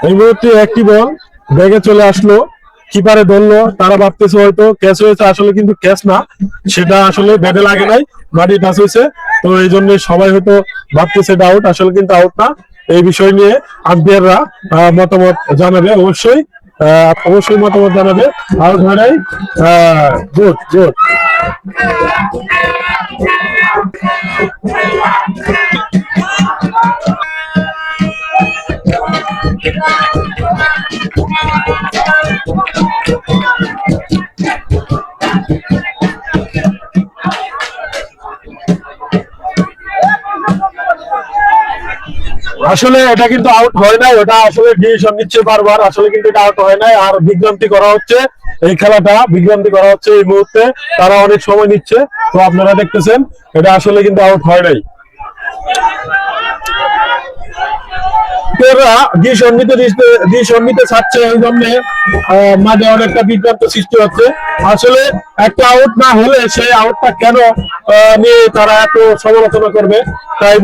এই মুহূর্তে একটি বল ব্যাগে চলে আসলো, কিপারে ধরলো, তারা ভাবতেছে হয়তো ক্যাচ হয়েছে, আসলে কিন্তু ক্যাচ না, সেটা আসলে ব্যাটে লাগে নাই, মাটি টাচ হয়েছে। তো এই জন্য সবাই হয়তো ভাবতেছে এটা আউট, আসলে কিন্তু আউট না। এই বিষয় নিয়ে আম্পায়াররা মতামত জানাবে, অবশ্যই মতামত জানাবে। আউট হয় নাই, গুড গুড। আসলে এটা কিন্তু আউট হয় নাই, ওটা আসলে ডিসিশন নিচ্ছে বারবার, আসলে কিন্তু এটা আউট হয় নাই। আর বিজ্ঞপ্তি করা হচ্ছে, এই খেলাটা বিজ্ঞপ্তি করা হচ্ছে এই মুহূর্তে, তারা অনেক সময় নিচ্ছে। তো আপনারা দেখতেছেন এটা আসলে কিন্তু আউট হয় নাই। ডিসিশন নিতে চাচ্ছে, এই জন্য মাঝে অনেকটা বিভ্রান্ত সৃষ্টি হচ্ছে। আসলে একটা আউট না হলে সেই আউটটা কেন নিয়ে তারা এত সমালোচনা করবে, তাই